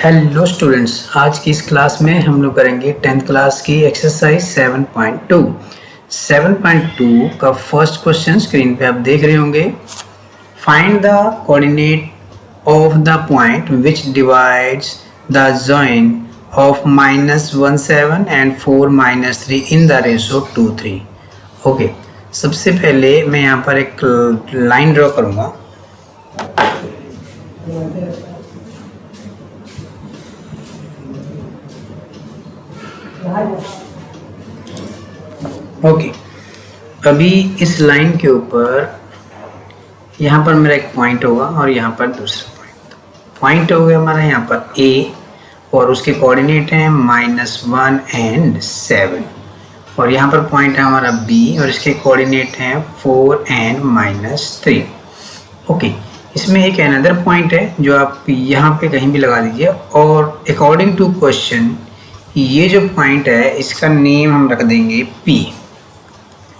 Hello students, आज की इस क्लास में हम लोग करेंगे 10th क्लास की एक्सरसाइज 7.2। 7.2 का फर्स्ट क्वेश्चन स्क्रीन पे आप देख रहे होंगे। Find the coordinate of the point which divides the join of -17 and 4-3 in the ratio 2:3। Okay, सबसे पहले मैं यहाँ पर एक लाइन ड्रॉ करूँगा। ओके, अभी इस लाइन के ऊपर यहाँ पर मेरा एक पॉइंट होगा और यहाँ पर दूसरा पॉइंट हो गया हमारा यहाँ पर A और उसके कोऑर्डिनेट हैं -1 एंड 7 और यहाँ पर पॉइंट है हमारा B और इसके कोऑर्डिनेट हैं 4 एंड -3। ओके, इसमें एक अनदर पॉइंट है जो आप यहाँ पे कहीं भी लगा दीजिए और अकॉर्डिंग टू क्वेश्चन ये जो पॉइंट है इसका नेम हम रख देंगे P।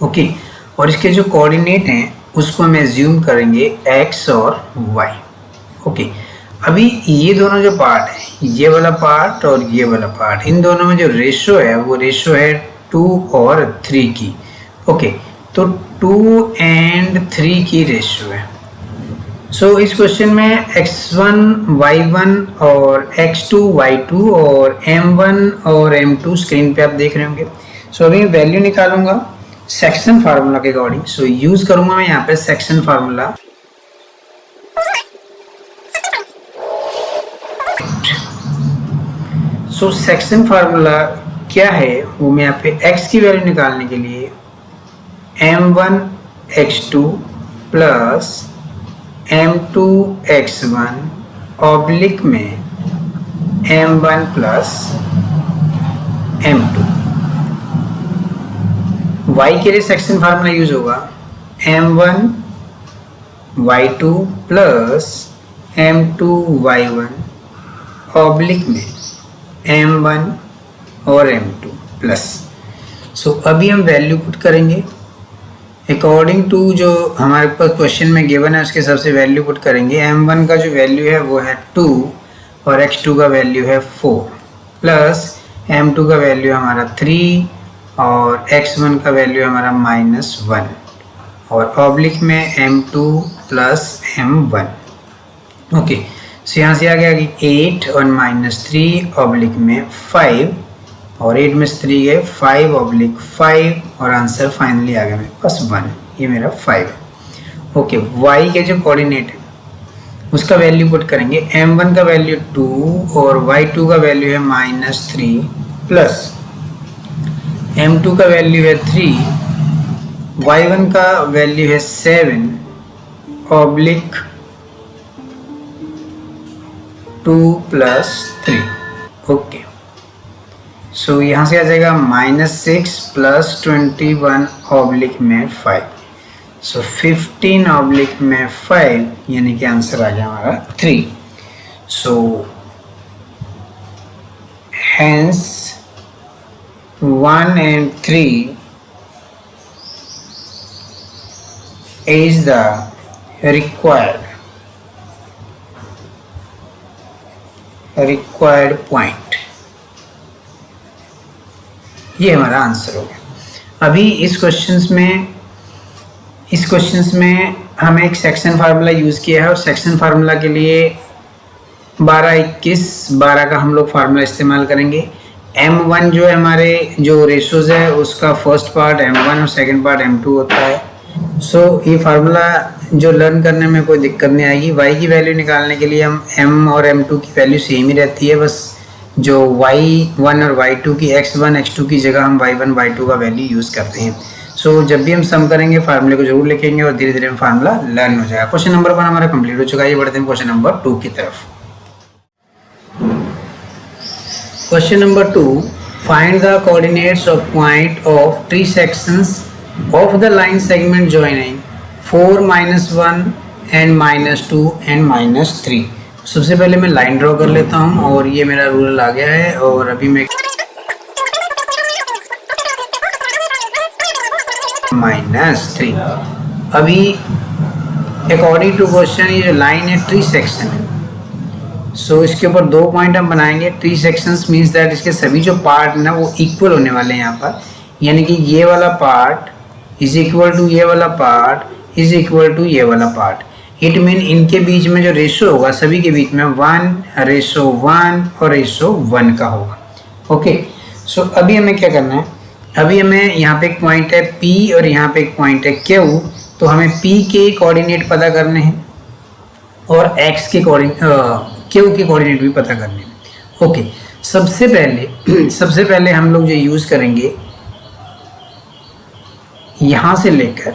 ओके, और इसके जो कोऑर्डिनेट हैं उसको हम एज्यूम करेंगे X और Y। ओके, अभी ये दोनों जो पार्ट है, ये वाला पार्ट और ये वाला पार्ट, इन दोनों में जो रेशो है वो रेशो है 2 और 3 की। ओके, तो 2 एंड 3 की रेशो है। सो इस क्वेश्चन में x1 y1 और x2 y2 और m1 और m2 स्क्रीन पे आप देख रहे होंगे। सो अभी मैं वैल्यू निकालूंगा सेक्शन फार्मूला के अकॉर्डिंग। सो यूज करूंगा मैं यहाँ पे section formula. So section formula क्या है वो मैं यहाँ पे x की वैल्यू निकालने के लिए m1 x2 plus m2 x1 oblique में m1 प्लस m2। y के लिए सेक्शन फार्मूला यूज होगा m1 y2 plus m2 y1 oblique में m1 और m2 प्लस। सो अभी हम वैल्यू पुट करेंगे अकॉर्डिंग टू जो हमारे पास क्वेश्चन में गिवन है उसके हिसाब से वैल्यू पुट करेंगे। m1 का जो वैल्यू है वो है 2 और x2 का वैल्यू है 4 प्लस m2 का वैल्यू हमारा 3 और x1 का वैल्यू हमारा -1 और ऑब्लिक में m2 plus m1। Okay, so यहाँ से आ गया कि 8 और -3 ऑब्लिक में 5 और 8 में 3 गए 5 ऑब्लिक 5 और आंसर फाइनली आ गया मेरे पास 1। ये मेरा 5 है। ओके, y के जो कोऑर्डिनेट है उसका वैल्यू पुट करेंगे। m1 का वैल्यू 2 और y2 का वैल्यू है -3 प्लस m2 का वैल्यू है 3, y1 का वैल्यू है 7 ऑब्लिक 2 प्लस 3। ओके, सो यहाँ से आ जाएगा -6 प्लस 21 ऑब्लिक में 5। सो 15 ऑब्लिक में 5 यानी कि आंसर आ गया हमारा 3। So hence 1 and 3 is the required point। ये हमारा आंसर हो गया। अभी इस क्वेश्चंस में हमें एक सेक्शन फार्मूला यूज़ किया है और सेक्शन फार्मूला के लिए 12, 21, 12 का हम लोग फार्मूला इस्तेमाल करेंगे। m1 जो है हमारे जो रेशोज है उसका फर्स्ट पार्ट m1 और सेकंड पार्ट m2 होता है। सो ये फार्मूला जो लर्न करने में कोई दिक्कत नहीं आएगी। y की वैल्यू निकालने के लिए हम m और m2 की वैल्यू सेम ही रहती है, बस जो y1 और y2 की x1 x2 की जगह हम y1 y2 का वैल्यू यूज़ करते हैं। सो जब भी हम सम करेंगे फार्मूले को जरूर लिखेंगे और धीरे धीरे हम फार्मूला लर्न हो जाएगा। क्वेश्चन नंबर 1 हमारा कंप्लीट हो चुका है। ये बढ़ते हैं क्वेश्चन नंबर 2 की तरफ। Question number 2, find the coordinates of point of 3 sections of the line segment joining 4, -1 and -2 and -3। सबसे पहले मैं लाइन ड्रॉ कर लेता हूँ और ये मेरा रूलर आ गया है और अभी मैं -3। अभी अकॉर्डिंग टू क्वेश्चन ये जो लाइन है 3 सेक्शन है सो इसके ऊपर 2 पॉइंट हम बनाएंगे। ट्री सेक्शंस मींस दैट इसके सभी जो पार्ट ना वो इक्वल होने वाले हैं यहाँ पर, यानी कि ये वाला पार्ट इज इक्वल टू ये वाला पार्ट इज इक्वल टू ये वाला पार्ट। इट मीन इनके बीच में जो रेशो होगा सभी के बीच में 1:1 और 1:1 का होगा। ओके, सो अभी हमें क्या करना है, अभी हमें यहाँ पे एक पॉइंट है P और यहाँ पे एक पॉइंट है Q, तो हमें P के कोऑर्डिनेट पता करने हैं और X के Q के कोऑर्डिनेट भी पता करने हैं। ओके, सबसे पहले हम लोग जो यूज करेंगे यहाँ से लेकर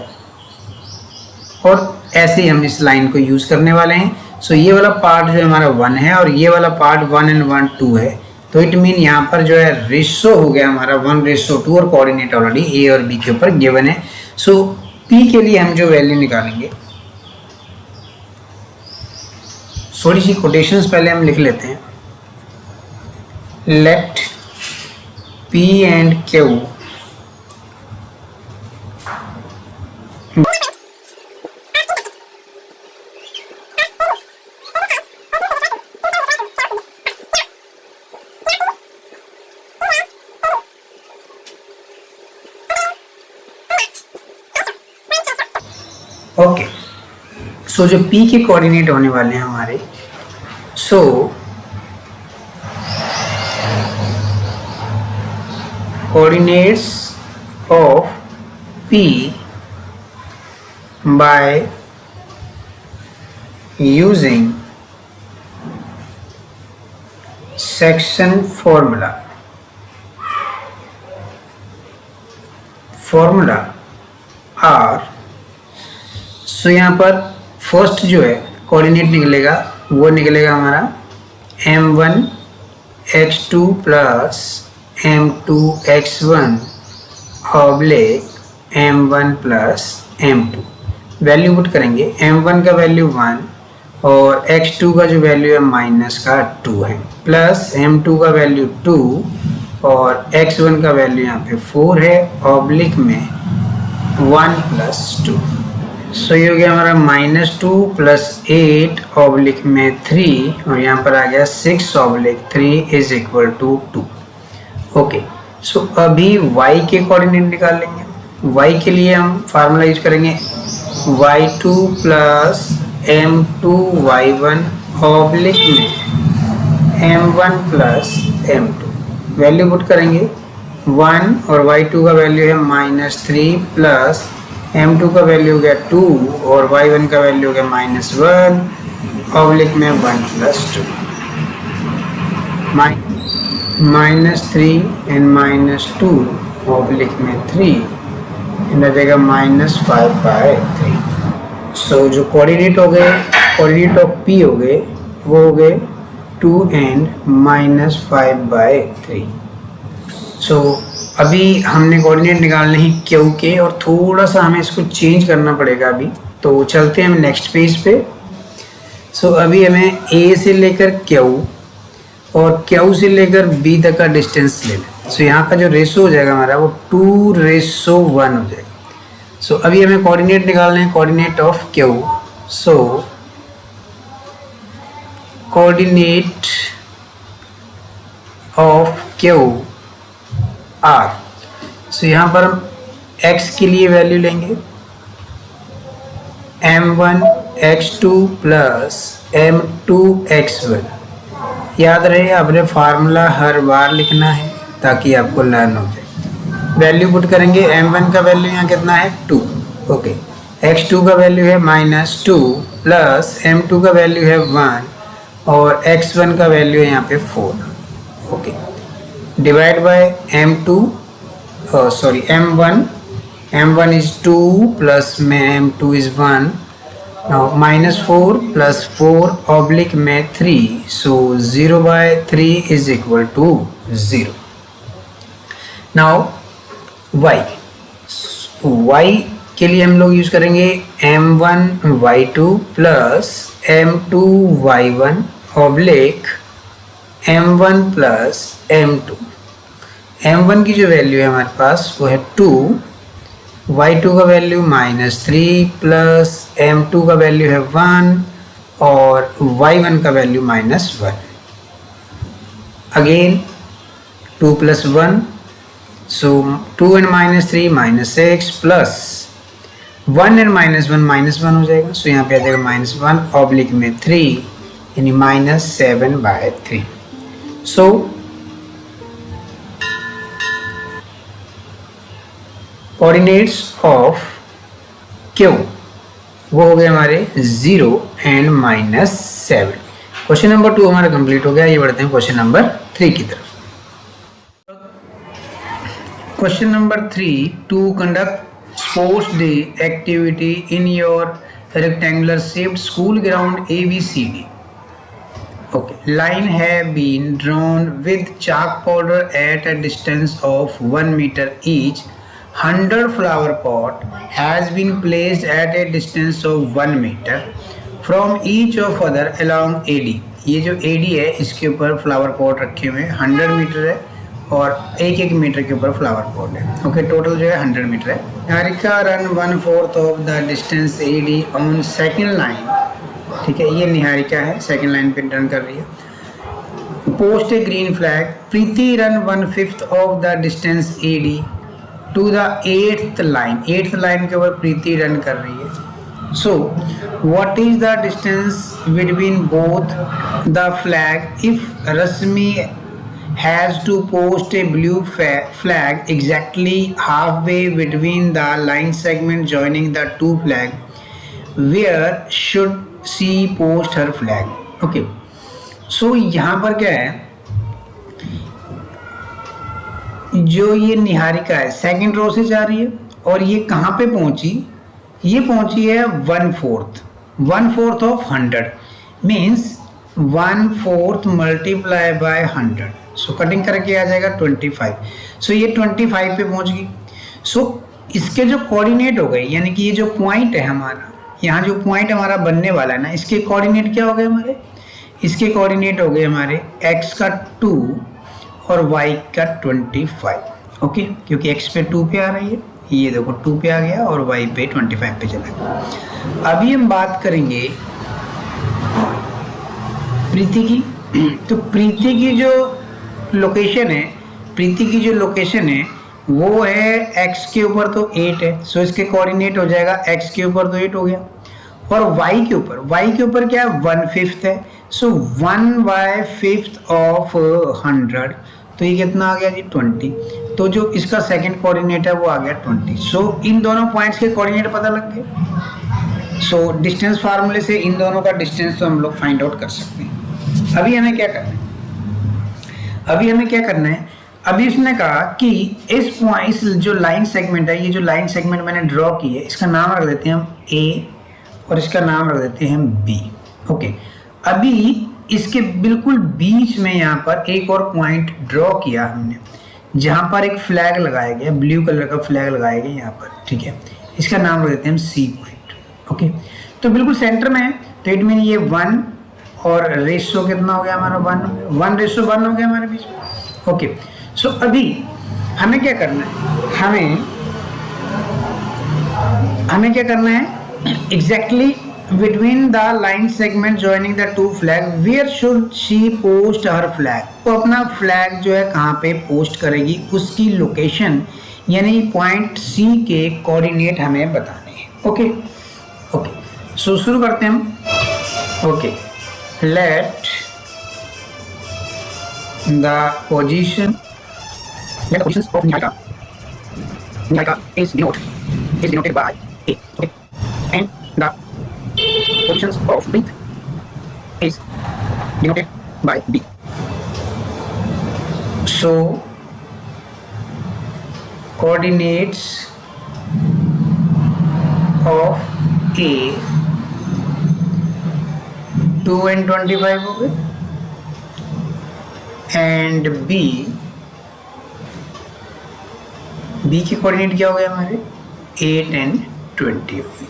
और ऐसे ही हम इस लाइन को यूज करने वाले हैं। सो ये वाला पार्ट जो हमारा 1 है और ये वाला पार्ट 1 and 1 2 है, तो इट मीन यहाँ पर जो है रेशो हो गया हमारा 1:2 और कोऑर्डिनेट ऑलरेडी ए और बी के ऊपर गिवन है। सो पी के लिए हम जो वैल्यू निकालेंगे, थोड़ी सी कोटेशंस पहले हम लिख लेते हैं। Let P and Q okay, so जो P के कोऑर्डिनेट होने वाले हैं हमारे, so coordinates of P by using section formula R. So यहाँ पर फर्स्ट जो है कोऑर्डिनेट निकलेगा वो निकलेगा हमारा m1x2 plus m2x1 oblique m1 plus m2। Value put करेंगे, m1 का वैल्यू 1 और x2 का जो वैल्यू है माइनस का 2 है, प्लस m2 का वैल्यू 2 और x1 का वैल्यू यहाँ पे 4 है ऑब्लिक में 1 प्लस 2। सो ये हो गया हमारा -2 प्लस 8 ऑब्लिक में 3 और यहाँ पर आ गया 6 oblique 3 is equal to 2। Okay, so अभी y के कोऑर्डिनेट निकाल लेंगे। y के लिए हम फार्मूला यूज करेंगे y2 प्लस m2y1 ऑब्लिक में m1 plus m2। Value put करेंगे 1 और y2 का वैल्यू है -3 प्लस m2 का वैल्यू हो गया 2 और y1 का वैल्यू हो गया -1 ऑब्लिक में 1 प्लस 2। -3 एंड -2 ऑब्लिक में 3 एंड आ जाएगा -5/3। सो जो कोऑर्डिनेट हो गए, कोऑर्डिनेट ऑफ P हो गए वो हो गए 2 एंड -5/3। सो अभी हमने कोऑर्डिनेट निकालने ही Q के और थोड़ा सा हमें इसको चेंज करना पड़ेगा अभी, तो चलते हैं हम नेक्स्ट पेज पे। सो अभी हमें A से लेकर Q और Q से लेकर B तक का डिस्टेंस ले लें। सो यहाँ का जो रेशो हो जाएगा हमारा वो 2:1 हो जाएगा। सो अभी हमें कोऑर्डिनेट निकालने हैं, coordinate of Q। So coordinate of Q R। सो यहाँ पर हम x के लिए वैल्यू लेंगे m1x2 प्लस m2x1। याद रहे आपने फार्मूला हर बार लिखना है ताकि आपको लर्न हो जाए। वैल्यू पुट करेंगे, m1 का वैल्यू यहाँ कितना है 2। ओके, x2 का वैल्यू है -2 प्लस m2 का वैल्यू है 1 और x1 का वैल्यू है यहाँ पे 4। Okay, divide by m1 is 2 plus में m2 is 1। now -4 plus 4 oblique में 3, so 0/3 is equal to 0। now y के लिए हम लोग यूज करेंगे m1y2 plus m2y1 oblique m1 plus m2। m1 की जो वैल्यू है हमारे पास वो है 2, y2 का वैल्यू -3 प्लस m2 का वैल्यू है 1 और y1 का value -1। Again 2 + 1, so 2 and -3 -6 plus 1 and -1 हो जाएगा, सो यहाँ पे आ जाएगा -1 ऑब्लिक में 3 यानी -7/3। सो कोऑर्डिनेट्स ऑफ Q वो हो गए हमारे 0 and -7। क्वेश्चन नंबर 2 हमारा कंप्लीट हो गया। ये बढ़ते हैं क्वेश्चन नंबर 3 की तरफ। Question number 3, to conduct sports day activity in your rectangular shaped school ground ABCD। Okay, line have been drawn with chalk powder at a distance of 1 meter each. 100 flower pot has been placed at a distance of 1 meter from each of other along AD। ये जो AD है इसके ऊपर flower pot रखे हुए हैं, 100 metre है और 1-1 मीटर के ऊपर फ्लावर पॉट है। ओके, टोटल जो है 100 मीटर है। Niharika run 1/4 of the distance AD on second line. ठीक है, ये निहारिका है, सेकेंड लाइन पे रन कर रही है। Post a green flag. Preeti run 1/5 of the distance AD to the 8th line. 8th line के ऊपर प्रीति रन कर रही है। So what is the distance between both the flag if Rashmi has to post a blue flag exactly half way between the line segment joining the two flag, where should she post her flag. Okay, so यहाँ पर क्या है, जो ये निहारिका है second row से जा रही है और ये कहाँ पे पहुंची, ये पहुंची है 1/4 of 100 means 1/4 multiply by 100। So cutting करके आ जाएगा 25। सो ये 25 पे पहुंच गई। सो इसके जो कोऑर्डिनेट हो गए, यानी कि ये जो पॉइंट है हमारा, यहाँ जो पॉइंट हमारा बनने वाला है ना, इसके कोऑर्डिनेट क्या हो गए हमारे, इसके कोऑर्डिनेट हो गए हमारे x का 2 और y का 25। ओके, क्योंकि x पे 2 पे आ रही है, ये देखो 2 पे आ गया और y पे 25 पे चला गया। अभी हम बात करेंगे प्रीति की। तो प्रीति की जो लोकेशन है, प्रीति की जो लोकेशन है वो है x के ऊपर तो 8 है, सो इसके कोऑर्डिनेट हो जाएगा x के ऊपर तो 8 हो गया और y के ऊपर क्या है 1/5 है, सो 1/5 ऑफ 100, तो ये कितना आ गया जी 20। तो जो इसका सेकंड कोऑर्डिनेट है वो आ गया 20। सो इन दोनों पॉइंट्स के कोऑर्डिनेट पता लग गए। सो डिस्टेंस फार्मूले से इन दोनों का डिस्टेंस तो हम लोग फाइंड आउट कर सकते हैं। अभी हमें क्या करना है, अभी उसने कहा कि इस जो लाइन सेगमेंट है, ये जो लाइन सेगमेंट मैंने ड्रॉ की है, इसका नाम रख देते हैं हम A और इसका नाम रख देते हैं B। ओके, अभी इसके बिल्कुल बीच में यहाँ पर एक और पॉइंट ड्रॉ किया हमने, जहाँ पर एक फ्लैग लगाया गया, ब्लू कलर का फ्लैग लगाया गया यहाँ पर। ठीक है, इसका नाम रख देते हैं हम C पॉइंट। ओके, तो बिल्कुल सेंटर में है, तो इट मीन ये 1 और रेशो कितना हो गया हमारा 1:1 हो गया हमारे बीच में। ओके, सो अभी हमें क्या करना है, exactly between the line segment joining the two flag, where should she post her flag. तो अपना फ्लैग जो है कहाँ पे पोस्ट करेगी, उसकी लोकेशन यानी पॉइंट C के कोऑर्डिनेट हमें बताने हैं। ओके, सो शुरू करते हैं हम। Okay, let the position of Niharika is denoted by A, okay, and the positions of Preet is denoted by B. So coordinates of A 2 and 25 हो गए and B के कोऑर्डिनेट क्या हो गया हमारे 8 and 20 हो गए।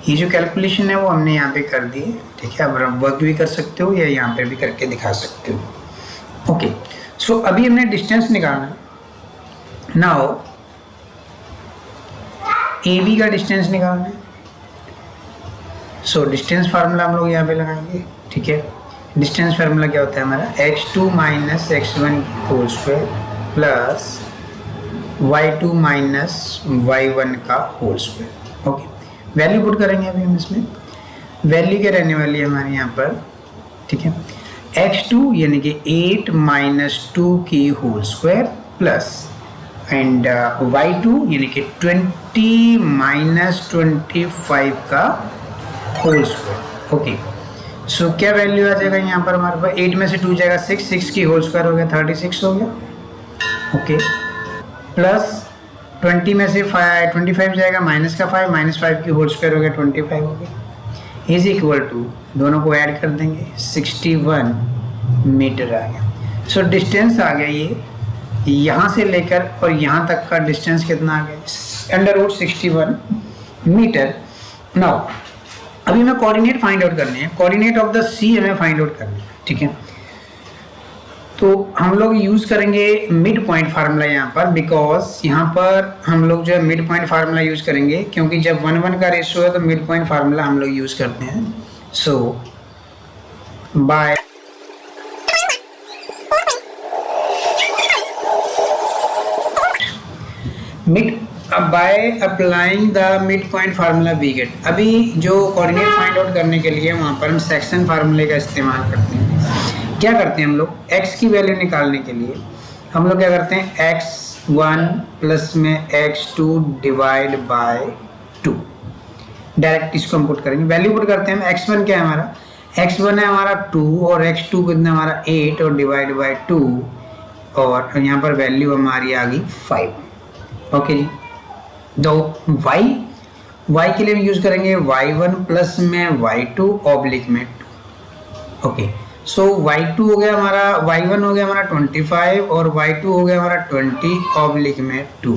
ये जो कैलकुलेशन है वो हमने यहाँ पे कर दी है। ठीक है, अब आप वर्क भी कर सकते हो या यहाँ पे भी करके दिखा सकते हो। ओके, सो अभी हमने डिस्टेंस निकालना। नाउ AB का डिस्टेंस निकालना है। सो डिस्टेंस फार्मूला हम लोग यहाँ पे लगाएंगे, ठीक है। डिस्टेंस फार्मूला क्या होता है हमारा, x2 minus x1 whole square plus y2 minus y1 का whole square. Okay, value put करेंगे अभी हम इसमें। वैल्यू क्या रहने वाली है हमारे यहाँ पर, ठीक है, x2 यानी कि 8 माइनस 2 की whole square plus and y2 यानी कि 20 माइनस 25 का होल स्क्वायर। ओके, सो क्या वैल्यू आ जाएगा यहाँ पर हमारे पास, 8 में से 2 जाएगा 6 की होल स्क्वायर हो गया 36 हो गया। ओके, प्लस 20 में से 25 जाएगा माइनस का 5, माइनस 5 की होल स्क्वायर हो गया 25 हो गया, इज इक्वल टू, दोनों को ऐड कर देंगे 61 मीटर आ गया। सो डिस्टेंस आ गया ये यहाँ से लेकर और यहाँ तक का डिस्टेंस कितना आ गया, अंडर रूट 61 मीटर। नाउ अभी हमें कोऑर्डिनेट फाइंड आउट करने हैं, कोऑर्डिनेट ऑफ द सी हमें फाइंड आउट करना है, ठीक है। तो हम लोग यूज करेंगे मिड पॉइंट फार्मूला यहाँ पर, बिकॉज यहाँ पर हम लोग जो है मिड पॉइंट फार्मूला यूज करेंगे, क्योंकि जब 1:1 का रेशियो है तो मिड पॉइंट फार्मूला हम लोग यूज करते हैं। So by applying the mid point formula we get. अभी जो कोऑर्डिनेट फाइंड आउट करने के लिए वहाँ पर हम सेक्शन फार्मूले का इस्तेमाल करते हैं। क्या करते हैं हम लोग, x की वैल्यू निकालने के लिए हम लोग क्या करते हैं, x1 प्लस में x2 डिवाइड बाय 2, डायरेक्ट इसको हम पुट करेंगे, वैल्यू पुट करते हैं। x1 क्या है हमारा, x1 है हमारा 2 और x2 कितना हमारा 8 और डिवाइड बाय 2, और यहाँ पर वैल्यू हमारी आ गई 5। ओके जी, तो y के लिए हम यूज करेंगे y1 प्लस में y2 ऑब्लिक में 2। ओके, सो y2 हो गया हमारा, y1 हो गया हमारा 25 और y2 हो गया हमारा 20 ऑब्लिक में 2।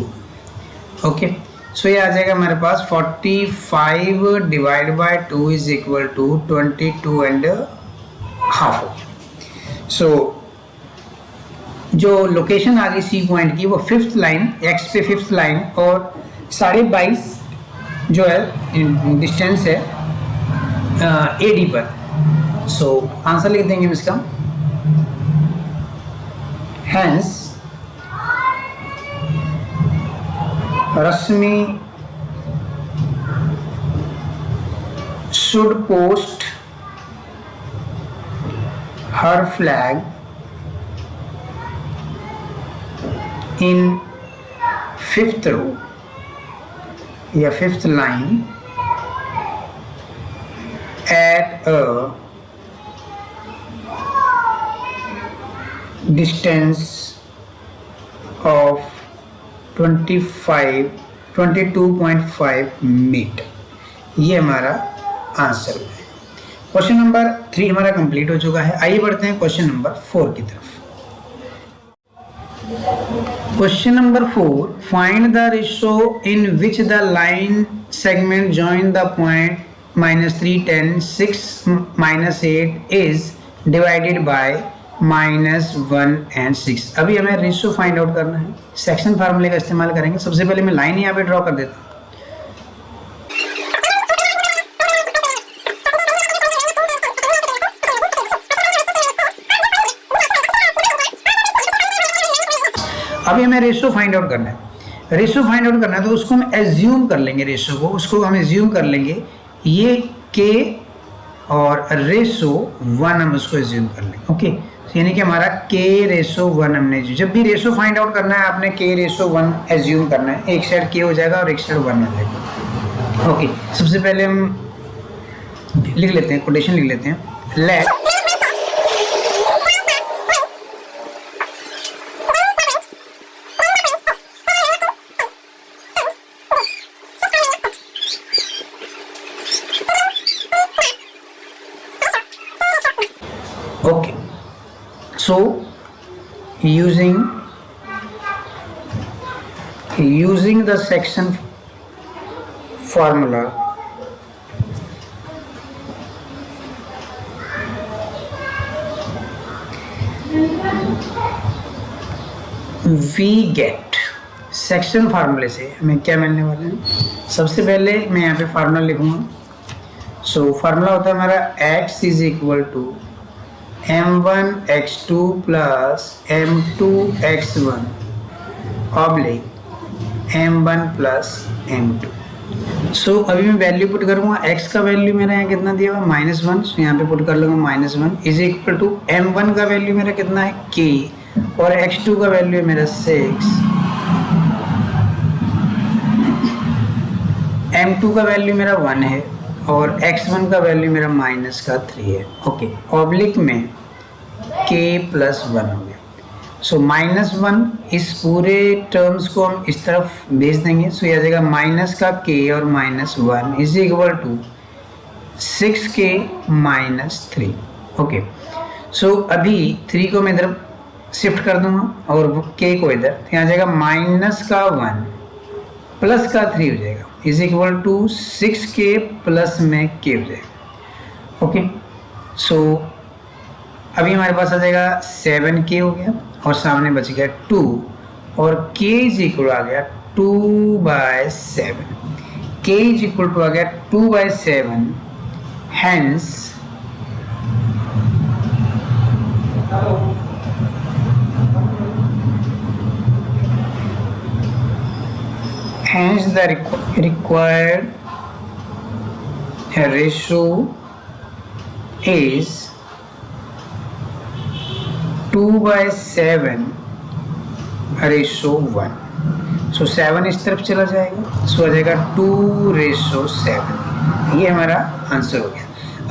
ओके, सो ये आ जाएगा हमारे पास 45 divide by 2 is equal to 22 and half. So जो लोकेशन आ गई सी पॉइंट की वो 5th लाइन, x पे 5th लाइन और 22.5 जो है डिस्टेंस है AD पर। सो आंसर लिख देंगे हम इसका, hence Rashmi should post her flag in 5th row या 5th line at a distance of 22.5 metre. ये हमारा आंसर है। क्वेश्चन नंबर 3 हमारा कंप्लीट हो चुका है। आइए बढ़ते हैं क्वेश्चन नंबर 4 की तरफ। Question number 4, find the ratio in which the line segment join the point -3, 10, 6, -8 is divided by -1 and 6। अभी हमें रेशियो फाइंड आउट करना है, सेक्शन फार्मूले का इस्तेमाल करेंगे। सबसे पहले मैं लाइन यहाँ पे ड्रॉ कर देता हूँ। अभी हमें रेशियो फाइंड आउट करना है। रेशियो फाइंड आउट करना है तो उसको हम एज्यूम कर लेंगे, रेशियो को उसको हम एज्यूम कर लेंगे, ये k और रेशियो 1 हम उसको एज्यूम कर लेंगे। ओके, यानी कि हमारा k/1 हमने, जब भी रेशियो फाइंड आउट करना है आपने k/1 एज्यूम करना है। एक साइड k हो जाएगा और एक साइड 1 हो जाएगा। ओके, सबसे पहले हम लिख लेते हैं, कोटेशन लिख लेते हैं, let okay, so using the section formula we get, section फार्मूले से हमें क्या मिलने वाला है। सबसे पहले मैं यहाँ पे फार्मूला लिखूंगा, सो फार्मूला होता है हमारा x is equal to m1 x2 plus m2 x1 oblique m1 plus m2। So अभी मैं वैल्यू पुट करूंगा, x का वैल्यू मेरा यहाँ कितना दिया हुआ -1, सो यहाँ पे पुट कर लूंगा -1 इज इक्वल टू m1 का वैल्यू मेरा कितना है k और x2 का वैल्यू है मेरा 6, m2 का वैल्यू मेरा 1 है और x1 का वैल्यू मेरा -3 है। ओके, ऑब्लिक में k प्लस 1 हो गया। सो -1 इस पूरे टर्म्स को हम इस तरफ भेज देंगे। सो यह आ जाएगा माइनस का k और -1 is equal to 6k -3। Okay, so अभी 3 को मैं इधर शिफ्ट कर दूंगा और k को इधर, तो यहाँ आ जाएगा माइनस का 1 प्लस का 3 हो जाएगा is equal to 6k plus में k हो जाएगा। ओके, सो अभी हमारे पास आ जाएगा 7k हो गया और सामने बच गया 2 और k इज इक्वल आ गया 2/7। k इज इक्वल टू आ गया 2/7, hence the required ratio is 2/7 ratio 1। So 7 इस तरफ चला जाएगा, सो आ जाएगा 2/7। ये हमारा आंसर हो गया।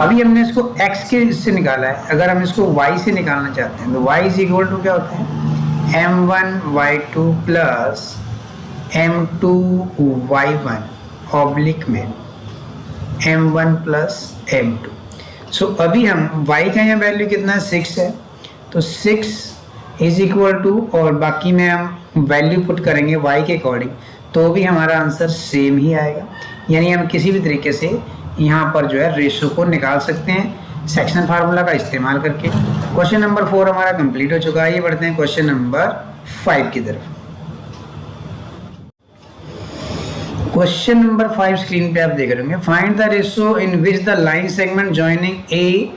अभी हमने इसको x के से निकाला है, अगर हम इसको y से निकालना चाहते हैं तो y इज इक्वल टू क्या होता है m1y2 प्लस m2y1 ऑब्लिक में m1 प्लस m2। सो अभी हम y का यहाँ वैल्यू कितना है 6 है, तो 6 इज इक्वल टू और बाकी में हम वैल्यू पुट करेंगे y के अकॉर्डिंग, तो भी हमारा आंसर सेम ही आएगा। यानी हम किसी भी तरीके से यहाँ पर जो है रेशो को निकाल सकते हैं सेक्शन फार्मूला का इस्तेमाल करके। क्वेश्चन नंबर 4 हमारा कंप्लीट हो चुका है। ये बढ़ते हैं क्वेश्चन नंबर 5 की तरफ। क्वेश्चन नंबर 5 स्क्रीन पे आप देख रहे होंगे। Find the ratio in which the line segment joining A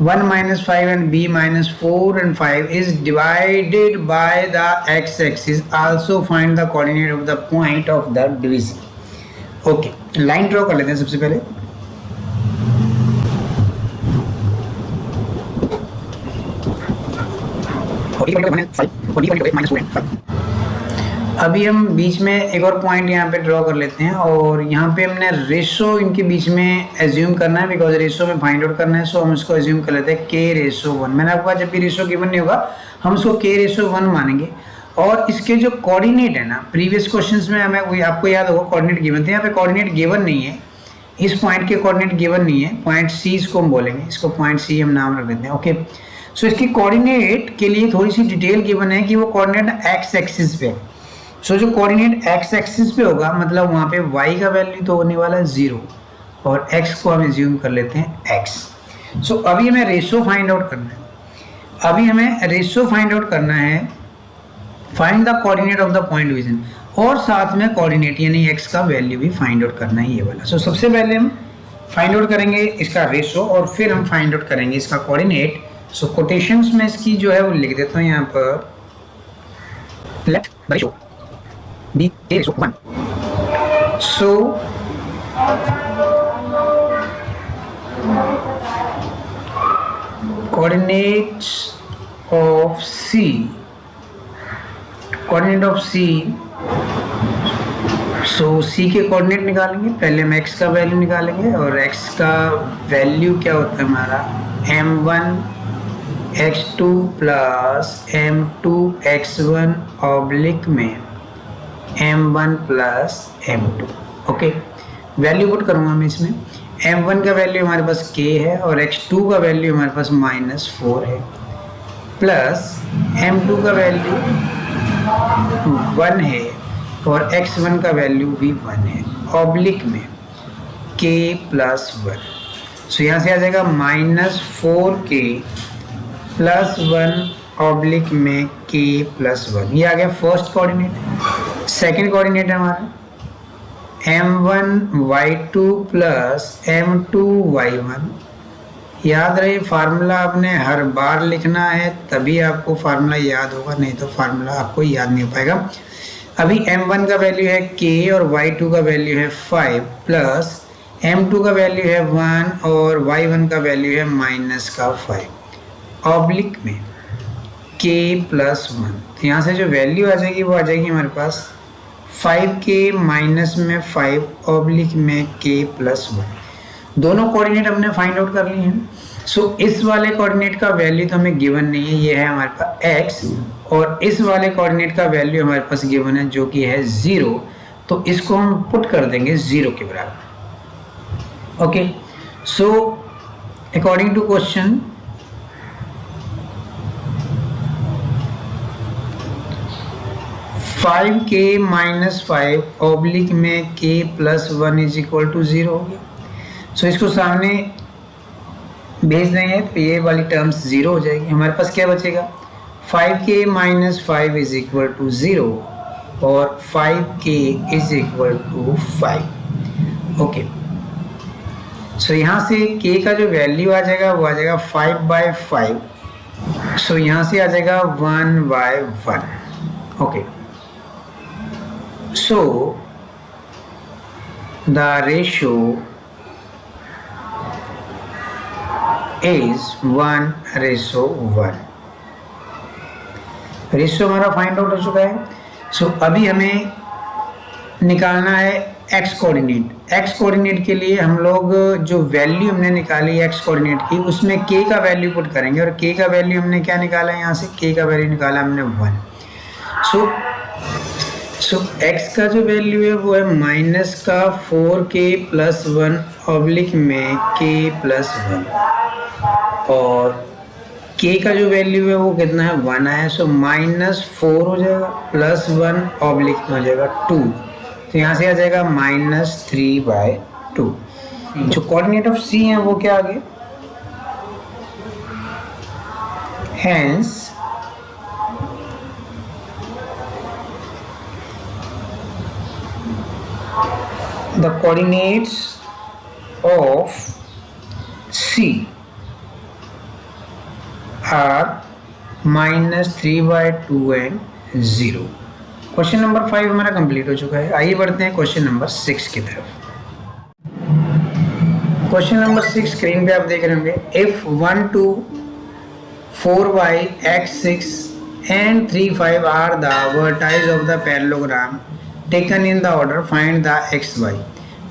1 -5 and b -4 and 5 is divided by the x-axis. Also find the coordinate of the point of the division. Okay, line draw कर लेते हैं सबसे पहले। अभी हम बीच में एक और पॉइंट यहाँ पे ड्रॉ कर लेते हैं और यहाँ पे हमने रेशो इनके बीच में एज्यूम करना है, बिकॉज रेशो में फाइंड आउट करना है। सो हम इसको एज्यूम कर लेते हैं k/1। मैंने आपको जब भी रेशो गिवन नहीं होगा हम इसको k/1 मानेंगे। और इसके जो कोऑर्डिनेट है ना, प्रीवियस क्वेश्चंस में हमें आपको याद होगा कोऑर्डिनेट गिवन थे, यहाँ पे कोऑर्डिनेट गिवन नहीं है, इस पॉइंट के कोऑर्डिनेट गिवन नहीं है। पॉइंट सी इसको हम बोलेंगे, इसको पॉइंट सी हम नाम रख देते हैं। ओके, सो इसकी कोऑर्डिनेट के लिए थोड़ी सी डिटेल गिवन है कि वो कोऑर्डिनेट एक्स एक्सिस पे। सो जो कोऑर्डिनेट एक्स एक्सिस पे होगा मतलब वहाँ पे y का वैल्यू तो होने वाला है 0 और x को हम एज्यूम कर लेते हैं x। सो अभी हमें रेशो फाइंड आउट करना है। अभी हमें रेशो फाइंड आउट करना है, find the coordinate of the point division, और साथ में कोऑर्डिनेट यानी x का वैल्यू भी फाइंड आउट करना है ये वाला। सो सबसे पहले हम फाइंड आउट करेंगे इसका रेशो और फिर हम फाइंड आउट करेंगे इसका कोऑर्डिनेट। सो कोटेशंस में इसकी जो है वो लिख देता हूँ यहाँ पर, let ratio b k/1। So coordinates of C, coordinate of C, so C के कोऑर्डिनेट निकालेंगे। पहले हम x का वैल्यू निकालेंगे और x का वैल्यू क्या होता है हमारा m1 x2 plus m2 x1 oblique में m1 plus m2। Okay, value put करूँगा मैं इसमें। m1 का वैल्यू हमारे पास k है और x2 का वैल्यू हमारे पास -4 है, प्लस m2 का वैल्यू 1 है और x1 का वैल्यू भी 1 है ऑब्लिक में k प्लस 1। सो यहाँ से आ जाएगा -4k प्लस 1 ऑब्लिक में k प्लस 1। ये आ गया फर्स्ट कोऑर्डिनेट। सेकंड कोऑर्डिनेट है हमारा m1y2 प्लस m2y1। याद रहे फार्मूला आपने हर बार लिखना है, तभी आपको फार्मूला याद होगा, नहीं तो फार्मूला आपको याद नहीं हो पाएगा। अभी m1 का वैल्यू है k और y2 का वैल्यू है 5 प्लस m2 का वैल्यू है 1 और y1 का वैल्यू है माइनस का 5 ऑब्लिक में k प्लस 1। तो यहाँ से जो वैल्यू आ जाएगी वो आ जाएगी हमारे पास 5k माइनस में 5 ऑब्लिक में k प्लस 1। दोनों कोऑर्डिनेट हमने फाइंड आउट कर लिए हैं। सो इस वाले कोऑर्डिनेट का वैल्यू तो हमें गिवन नहीं है, ये है हमारे पास x, और इस वाले कोऑर्डिनेट का वैल्यू हमारे पास गिवन है जो कि है 0। तो इसको हम पुट कर देंगे 0 के बराबर। Okay, so according to question five के माइनस 5 ऑब्लिक में k plus 1 is equal to 0 हो गया। सो इसको सामने भेज देंगे तो ये वाली टर्म्स 0 हो जाएगी। हमारे पास क्या बचेगा 5k minus 5 is equal to 0 और 5k is equal to 5। Okay, so यहाँ से k का जो वैल्यू आ जाएगा वो आ जाएगा 5/5। सो यहाँ से आ जाएगा 1/1। Okay, so the ratio is 1:1। Ratio हमारा फाइंड आउट हो चुका है। सो अभी हमें निकालना है एक्स कोऑर्डिनेट। एक्स कोऑर्डिनेट के लिए हम लोग जो वैल्यू हमने निकाली एक्स कोऑर्डिनेट की उसमें k का वैल्यू पुट करेंगे, और k का वैल्यू हमने क्या निकाला है, यहाँ से k का वैल्यू निकाला हमने 1। सो x का जो वैल्यू है वो है माइनस का 4k प्लस 1 ऑब्लिक में k प्लस 1, और k का जो वैल्यू है वो कितना है 1 आया। सो -4 हो जाएगा प्लस 1 ऑब्लिक में हो जाएगा 2। तो यहाँ से आ जाएगा -3/2। जो कोऑर्डिनेट ऑफ c है वो क्या आ गया, hence the coordinates of C are -3/2 and 0। Question number 5 हमारा कंप्लीट हो चुका है। आइए बढ़ते हैं क्वेश्चन नंबर 6 की तरफ। क्वेश्चन नंबर 6 स्क्रीन पे आप देख रहे होंगे, if 1 2 4y x6 and 3 5 are the vertices of the parallelogram taken in the order, find the x y.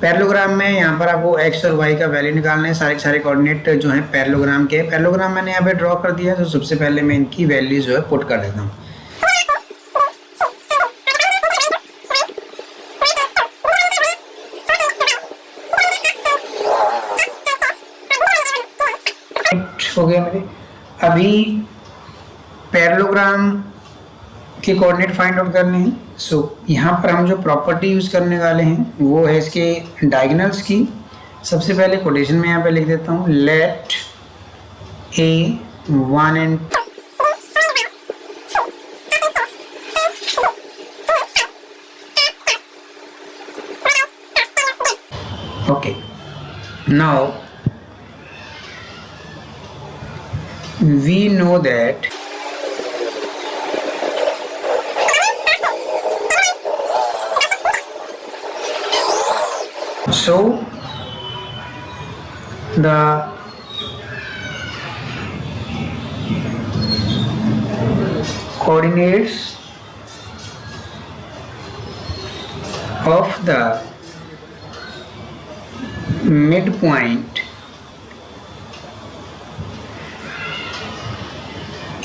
Parallelogram में यहाँ पर आपको एक्स और वाई का वैल्यू निकालना है। सारे कोऑर्डिनेट जो है पैरेललोग्राम के, पैरेललोग्राम मैंने यहाँ पे ड्रॉ कर दिया है। तो सबसे पहले मैं इनकी वैल्यू जो है पुट कर देता हूँ। हो गया मेरे। अभी पैरेललोग्राम के कोऑर्डिनेट फाइंड आउट करने हैं। सो यहाँ पर हम जो प्रॉपर्टी यूज करने वाले हैं वो है इसके डायगोनल्स की। सबसे पहले कोटेशन में यहाँ पे लिख देता हूँ, late A 1 and okay, now we know that so the coordinates of the midpoint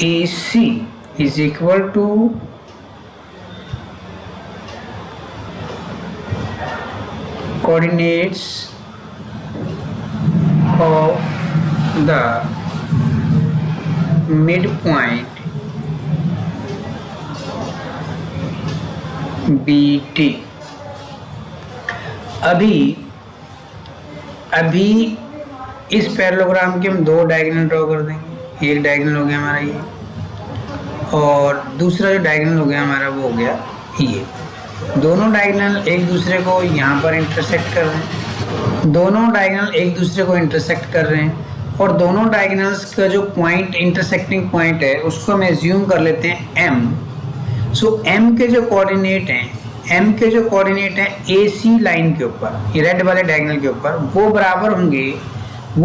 AC is equal to coordinates of the midpoint BT। अभी इस पैरेललोग्राम के हम दो डायगोनल ड्रॉ कर देंगे। एक डायगोनल हो गया हमारा ये, और दूसरा जो डायगोनल हो गया हमारा वो हो गया ये। दोनों डायगोनल एक दूसरे को यहाँ पर इंटरसेक्ट कर रहे हैं, दोनों डायगोनल एक दूसरे को इंटरसेक्ट कर रहे हैं, और दोनों डायगोनल्स का जो पॉइंट इंटरसेक्टिंग पॉइंट है उसको हम एज्यूम कर लेते हैं m। सो m के जो कोऑर्डिनेट हैं, m के जो कोऑर्डिनेट हैं AC लाइन के ऊपर, ये रेड वाले डायगोनल के ऊपर, वो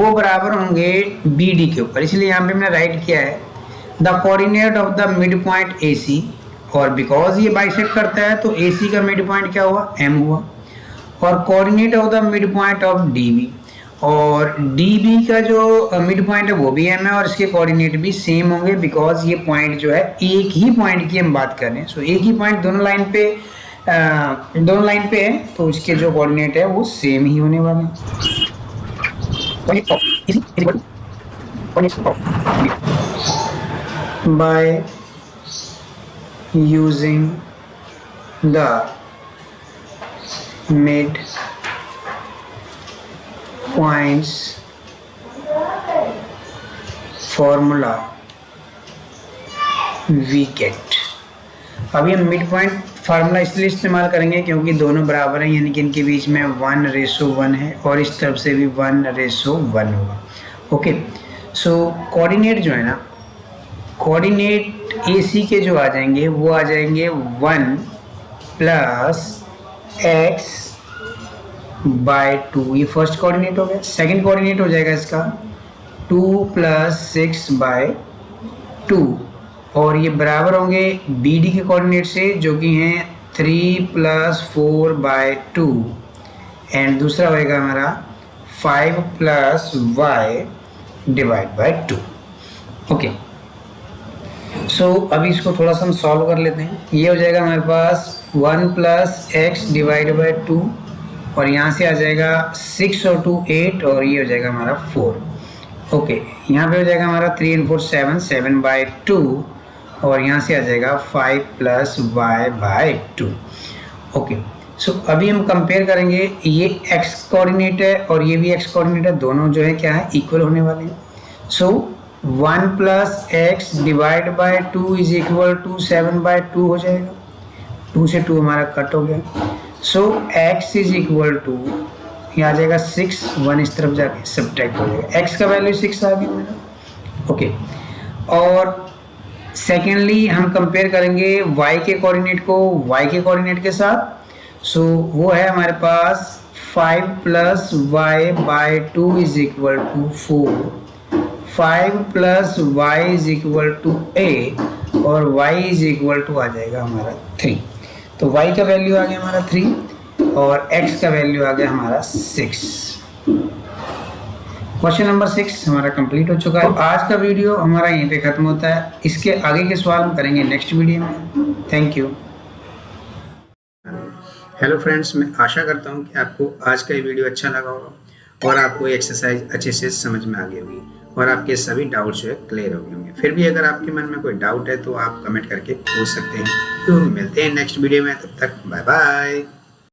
बराबर होंगे BD के ऊपर। इसलिए यहाँ पे मैंने राइट किया है the coordinate of the mid point AC, और बिकॉज ये बाइसेक्ट करता है तो AC का मिड पॉइंट क्या हुआ, M हुआ, और coordinate of the mid point of DB, और DB का जो मिड पॉइंट है वो भी M है, और इसके कोऑर्डिनेट भी सेम होंगे बिकॉज ये पॉइंट जो है एक ही पॉइंट की हम बात कर रहे हैं। सो एक ही पॉइंट दोनों लाइन पे है तो इसके जो कोऑर्डिनेट है वो सेम ही होने वाले हैं। By using the mid points formula we get. अभी हम मिड पॉइंट फार्मूला इसलिए इस्तेमाल करेंगे क्योंकि दोनों बराबर हैं, यानी कि इनके बीच में 1:1 है और इस तरफ से भी 1:1 होगा। ओके, सो कोऑर्डिनेट जो है ना, कोऑर्डिनेट AC के जो आ जाएंगे वो आ जाएंगे 1 + x/2, ये फर्स्ट कोऑर्डिनेट हो गया। सेकंड कोऑर्डिनेट हो जाएगा इसका 2 + 6/2, और ये बराबर होंगे BD के कोऑर्डिनेट से जो कि हैं 3 + 4/2, एंड दूसरा होएगा हमारा 5 + y/2। ओके, सो अभी इसको थोड़ा सा हम सॉल्व कर लेते हैं। ये हो जाएगा हमारे पास 1 + x/2, और यहाँ से आ जाएगा 6 और 2 8, और ये हो जाएगा हमारा 4। ओके, यहाँ पे हो जाएगा हमारा 3 और 4 7, 7/2, और यहाँ से आ जाएगा 5 + y/2। ओके, सो अभी हम कंपेयर करेंगे, ये x कोऑर्डिनेट है और ये भी x कोऑर्डिनेट है, दोनों जो है क्या है, इक्वल होने वाले हैं। सो 1 + x/2 = 7/2 हो जाएगा, 2 से 2 हमारा कट हो गया। सो x = यहाँ आ जाएगा 6, 1 इस तरफ जाके सब्ट्रैक्ट हो जाएगा, x का वैल्यू 6 आ गया मेरा। ओके, और सेकेंडली हम कंपेयर करेंगे y के कोऑर्डिनेट को y के कोऑर्डिनेट के साथ। सो वो है हमारे पास 5 + y/2 = 4, 5 + y = 8, और y आ जाएगा हमारा 3। तो y का वैल्यू आ गया हमारा 3 और x का वैल्यू आ गया हमारा 6। क्वेश्चन नंबर 6 हमारा कंप्लीट हो चुका है। तो आज का वीडियो हमारा यहीं पे खत्म होता है, इसके आगे के सवाल हम करेंगे नेक्स्ट वीडियो में। Thank you. हेलो फ्रेंड्स, मैं आशा करता हूँ कि आपको आज का ये वीडियो अच्छा लगा होगा और आपको एक्सरसाइज अच्छे से समझ में आ गई होगी और आपके सभी डाउट्स जो है क्लियर हो गए होंगे। फिर भी अगर आपके मन में कोई डाउट है तो आप कमेंट करके पूछ सकते हैं। तो मिलते हैं नेक्स्ट वीडियो में, तब तक बाय बाय।